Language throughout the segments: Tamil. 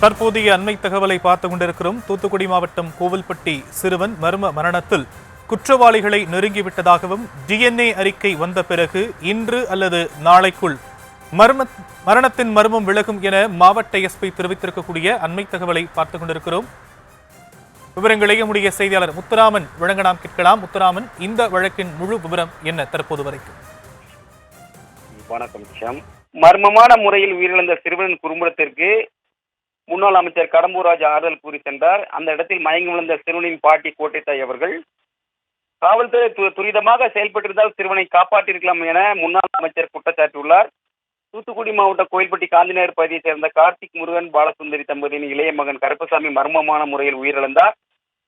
தற்போதைய அண்மை தகவலை பார்த்துக் கொண்டிருக்கிறோம். தூத்துக்குடி மாவட்டம் கோவில்பட்டி சிறுவன் மர்ம மரணத்தில் குற்றவாளிகளை நெருங்கிவிட்டதாகவும் டிஎன்ஏ அறிக்கை வந்த பிறகு இன்று அல்லது நாளைக்குள் மரணத்தின் மர்மம் விலகும் என மாவட்ட எஸ்பி தெரிவித்திருக்கக்கூடிய அண்மை தகவலை பார்த்துக் கொண்டிருக்கிறோம். விவரங்களை நம்முடைய செய்தியாளர் முத்துராமன் வழங்க நாம் கேட்கலாம். முத்துராமன், இந்த வழக்கின் முழு விவரம் என்ன தற்போது வரைக்கும்? வணக்கம். மர்மமான முறையில் உயிரிழந்த சிறுவனின் குடும்பத்திற்கு முன்னாள் அமைச்சர் கடம்பூர் ஆறுதல் கூறி சென்றார். அந்த இடத்தில் மயங்கி விழுந்த சிறுவனின் பாட்டி கோட்டைத்தாய் அவர்கள் காவல்துறை துரிதமாக செயல்பட்டிருந்தால் சிறுவனை காப்பாற்றியிருக்கலாம் என முன்னாள் அமைச்சர் குற்றச்சாட்டியுள்ளார். தூத்துக்குடி மாவட்ட கோயில்பட்டி காந்திநகர் பகுதியைச் சேர்ந்த கார்த்திக் முருகன் பாலசுந்தரி தம்பதியின் இளைய மகன் கருப்பசாமி மர்மமான முறையில் உயிரிழந்தார்.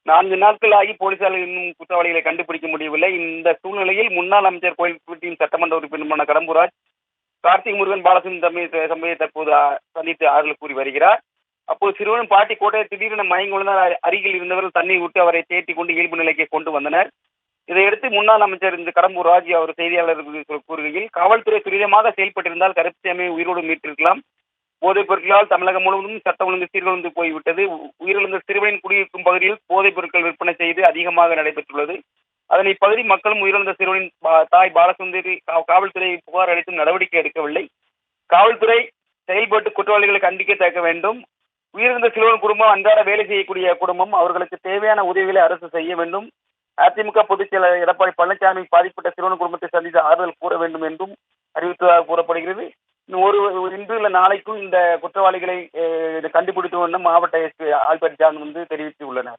4 நாட்கள் ஆகி போலீசார் இன்னும் குற்றவாளிகளை கண்டுபிடிக்க முடியவில்லை. இந்த சூழ்நிலையில் முன்னாள் அமைச்சர் கோயில்பட்டியின் சட்டமன்ற உறுப்பினருமான கடம்பூராஜ் கார்த்திக் முருகன் பாலசுந்தரி தம்பதியை தற்போது சந்தித்து ஆறுதல் கூறி வருகிறார். அப்போது சிறுவன் பாட்டி கோட்டையை திடீரென மயங்கி விழுந்தார். அருகில் இருந்தவர்கள் தண்ணீர் விட்டு அவரை தேற்றி கொண்டு இயல்பு நிலைக்கு கொண்டு வந்தனர். இதையடுத்து முன்னாள் அமைச்சர் இந்த கடம்பூர் ராஜ் அவர் செய்தியாளர்களுக்கு கூறுகையில், காவல்துறை துரிதமாக செயல்பட்டிருந்தால் கருப்பசாமியை உயிரோடு மீட்டிருக்கலாம். போதைப் பொருட்களால் தமிழகம் முழுவதும் சட்டம் ஒழுங்கு சீர்குலைந்து போய்விட்டது. உயிரிழந்த சிறுவனின் குடியிருக்கும் பகுதியில் போதைப் பொருட்கள் விற்பனை செய்து அதிகமாக நடைபெற்றுள்ளது. அதனை பகுதி மக்களும் உயிரிழந்த சிறுவனின் தாய் பாலசுந்தரி காவல்துறை புகார் அளித்தும் நடவடிக்கை எடுக்கவில்லை. காவல்துறை செயல்பட்டு குற்றவாளிகளை கண்டிக்க தக்க வேண்டும். உயிரிழந்த சிறுவன் குடும்பம் அன்றாட வேலை செய்யக்கூடிய குடும்பம், அவர்களுக்கு தேவையான உதவிகளை அரசு செய்ய வேண்டும். அதிமுக பொதுச் செயலாளர் எடப்பாடி பழனிசாமி பாதிப்பட்ட சிறுவன் குடும்பத்தை சந்தித்து ஆறுதல் கூற வேண்டும் என்றும் அறிவித்ததாக கூறப்படுகிறது. இன்று இல்ல நாளைக்கும் இந்த குற்றவாளிகளை கண்டுபிடித்து வேண்டும் மாவட்ட எஸ்பி ஆல்பர்ட் ஜான் தெரிவித்துள்ளனர்.